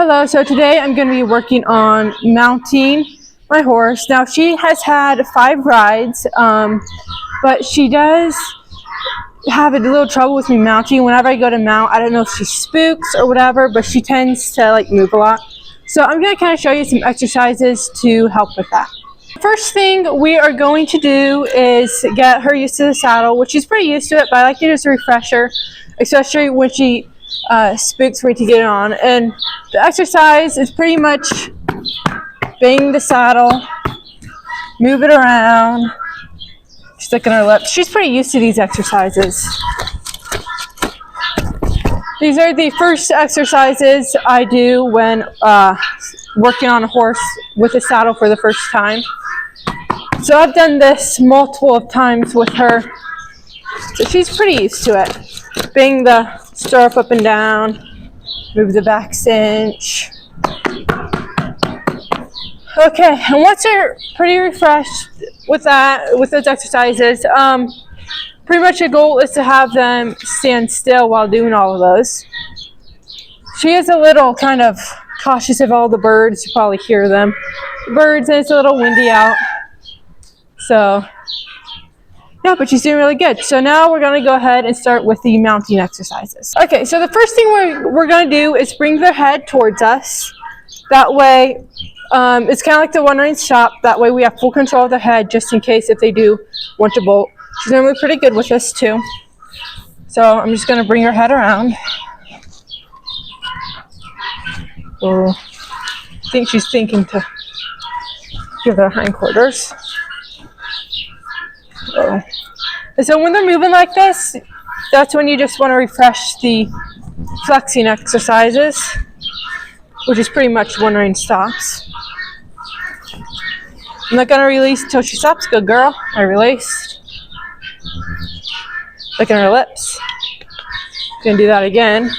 Hello, so today I'm going to be working on mounting my horse. Now she has had 5 rides, but she does have a little trouble with me mounting. Whenever I go to mount, I don't know if she spooks or whatever, but she tends to move a lot. So I'm going to kind of show you some exercises to help with that. First thing we are going to do is get her used to the saddle, which she's pretty used to it, but I like to just refresh her, especially when she spooks for me to get it on. And the exercise is pretty much bang the saddle, move it around, sticking her lips. She's pretty used to these exercises. These are the first exercises I do when working on a horse with a saddle for the first time. So I've done this multiple of times with her, so she's pretty used to it. Bang the stirrup up and down, move the back cinch. Okay, and once you're pretty refreshed with those exercises, pretty much the goal is to have them stand still while doing all of those. She is a little kind of cautious of all the birds. You probably hear them. The birds, and it's a little windy out. So, yeah, but she's doing really good. So now we're going to go ahead and start with the mounting exercises. Okay, so the first thing we're going to do is bring their head towards us. That way, it's kind of like the one-rein stop. That way we have full control of their head just in case if they do want to bolt. She's normally pretty good with this too. So I'm just going to bring her head around. Oh, I think she's thinking to give her hindquarters. Oh. And so when they're moving like this, that's when you just want to refresh the flexing exercises, which is pretty much one-rein stops. I'm not going to release until she stops. Good girl. I released. Look at her lips. Going to do that again.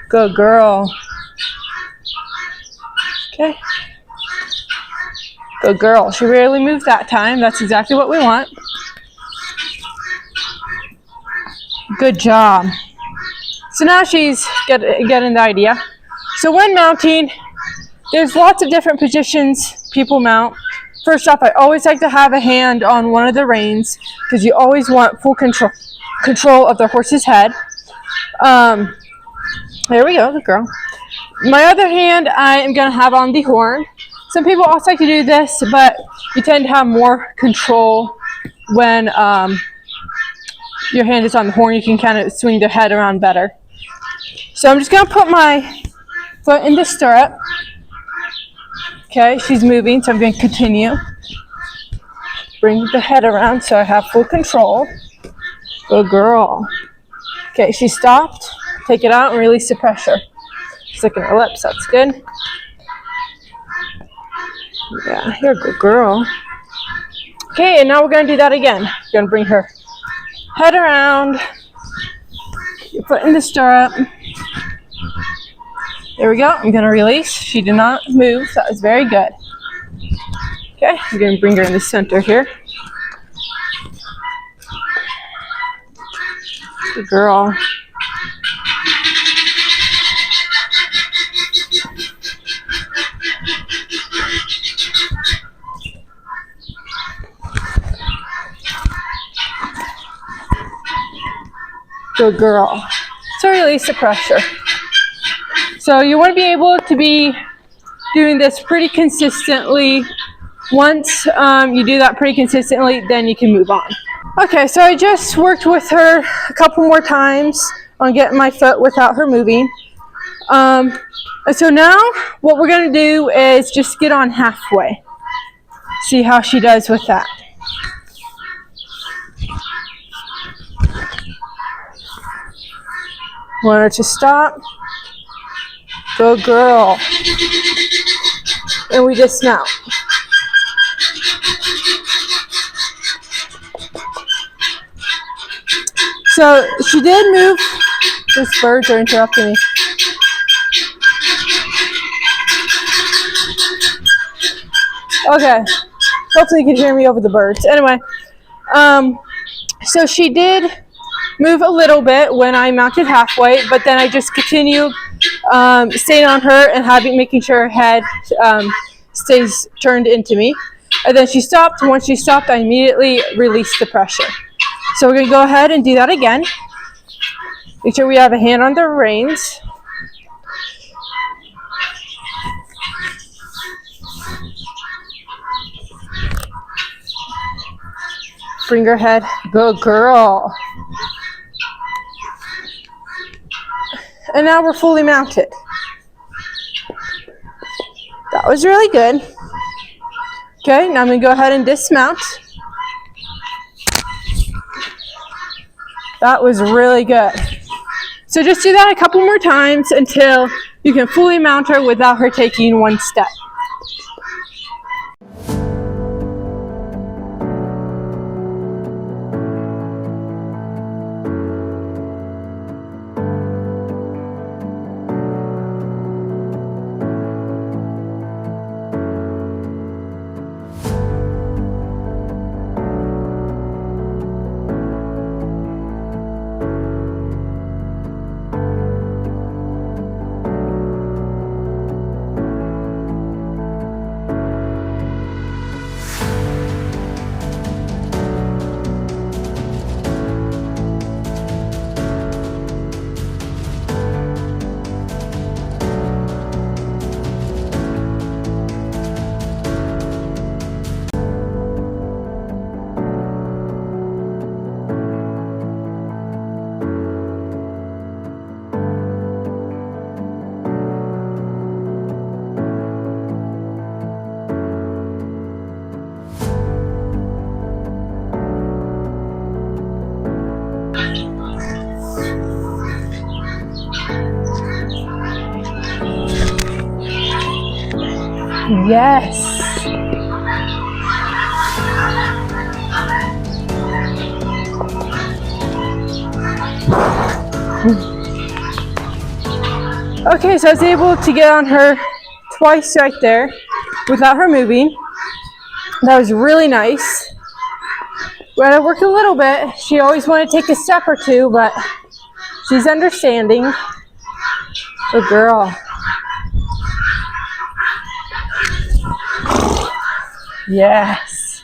Good girl. Okay. Good girl. She rarely moved that time. That's exactly what we want. Good job. So now she's getting the idea. So when mounting, there's lots of different positions people mount. First off, I always like to have a hand on one of the reins because you always want full control of the horse's head. There we go, good girl. My other hand I am going to have on the horn. Some people also like to do this, but you tend to have more control when your hand is on the horn. You can kind of swing the head around better. So I'm just going to put my foot in the stirrup. Okay, she's moving, so I'm going to continue. Bring the head around so I have full control. Good girl. Okay, she stopped. Take it out and release the pressure. She's licking her lips. That's good. Yeah, you're a good girl. Okay, and now we're going to do that again. We're going to bring her head around. Your foot in the stirrup. There we go. I'm going to release. She did not move. That was very good. Okay, I'm going to bring her in the center here. Good girl. Good girl. So release the pressure. So you want to be able to be doing this pretty consistently. Once you do that pretty consistently, then you can move on. Okay, so I just worked with her a couple more times on getting my foot without her moving. And so now what we're going to do is just get on halfway. See how she does with that. Want her to stop. Good girl. And we dismount. So she did move. These birds are interrupting me. Okay. Hopefully you can hear me over the birds. Anyway, so she did move a little bit when I mounted halfway, but then I just continue staying on her and making sure her head stays turned into me. And then she stopped. Once she stopped, I immediately released the pressure. So we're going to go ahead and do that again. Make sure we have a hand on the reins. Bring her head. Good girl. And now we're fully mounted. That was really good. Okay, now I'm going to go ahead and dismount. That was really good. So just do that a couple more times until you can fully mount her without her taking one step. Yes. Okay, so I was able to get on her twice right there without her moving. That was really nice. We had to work a little bit. She always wanted to take a step or two, but she's understanding. Good girl. Yes.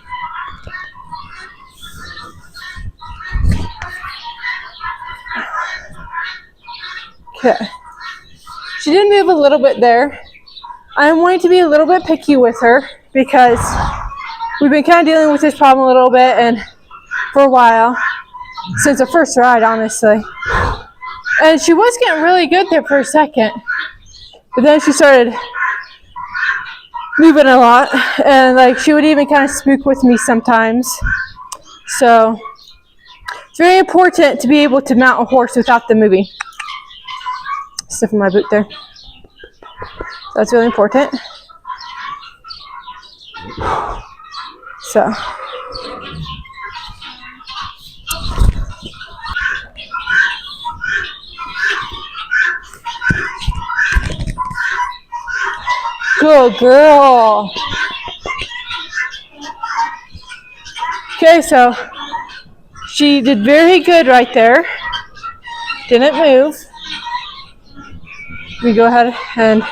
Okay. She did move a little bit there. I'm wanting to be a little bit picky with her because we've been kind of dealing with this problem a little bit and for a while, since the first ride, honestly. And she was getting really good there for a second, but then she started moving a lot, and like she would even kind of spook with me sometimes. So it's very important to be able to mount a horse without them moving. Sniffing my boot there. That's really important. So good girl. Okay, so she did very good right there. Didn't move. We go ahead and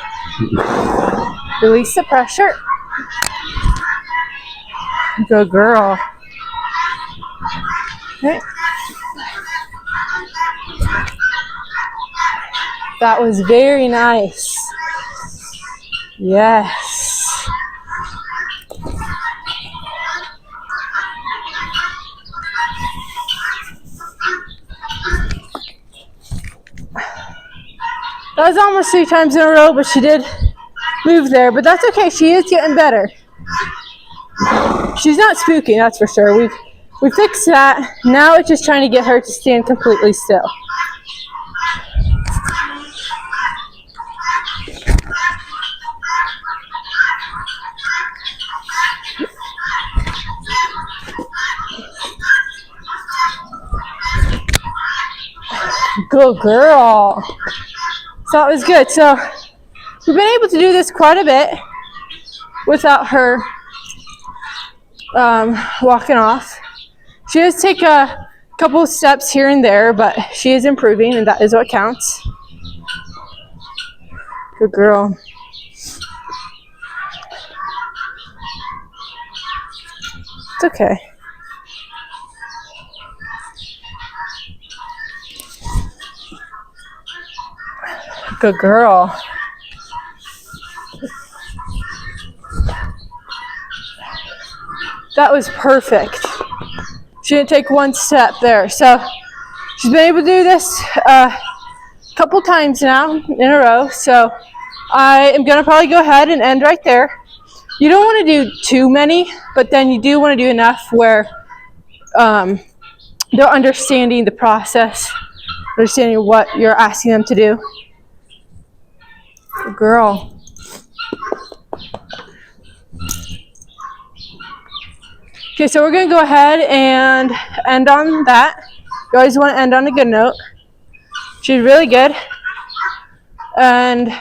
release the pressure. Good girl. Okay. That was very nice. Yes. That was almost 3 times in a row, but she did move there. But that's okay. She is getting better. She's not spooking, that's for sure. We fixed that. Now it's just trying to get her to stand completely still. Good girl. So that was good. So we've been able to do this quite a bit without her walking off. She does take a couple of steps here and there, but she is improving, and that is what counts. Good girl. It's okay. Good girl. That was perfect. She didn't take one step there. So she's been able to do this a couple times now in a row. So I am going to probably go ahead and end right there. You don't want to do too many, but then you do want to do enough where they're understanding the process, understanding what you're asking them to do. Good girl. Okay, so we're going to go ahead and end on that. You always want to end on a good note. She's really good. And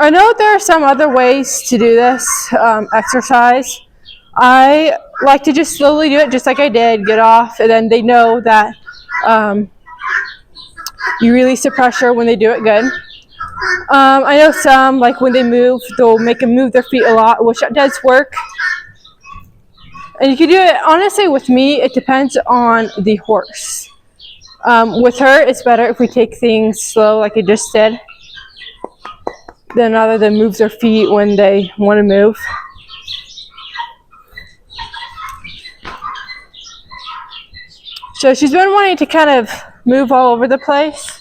I know there are some other ways to do this exercise. I like to just slowly do it just like I did, get off, and then they know that you release the pressure when they do it good. I know some, like when they move, they'll make them move their feet a lot, which does work. And you can do it, honestly, with me, it depends on the horse. With her, it's better if we take things slow like I just did, then rather than move their feet when they want to move. So she's been wanting to kind of move all over the place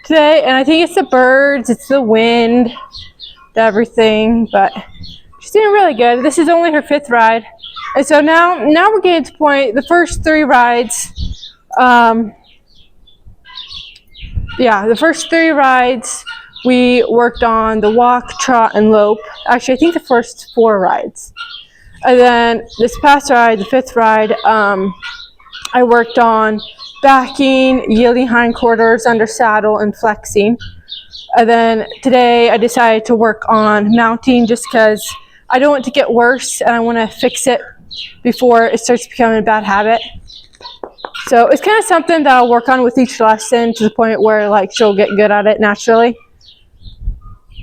today, and I think it's the birds, it's the wind, everything, but she's doing really good. This is only her 5th ride. And so now we're getting to the point, the first 3 rides, the first 3 rides, we worked on the walk, trot, and lope. Actually, I think the first 4 rides. And then this past ride, the 5th ride, I worked on backing, yielding hindquarters under saddle, and flexing. And then today I decided to work on mounting just because I don't want it to get worse and I want to fix it before it starts becoming a bad habit. So it's kind of something that I'll work on with each lesson to the point where like she'll get good at it naturally.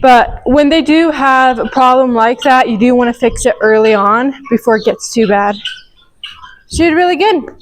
But when they do have a problem like that, you do want to fix it early on before it gets too bad. She did really good.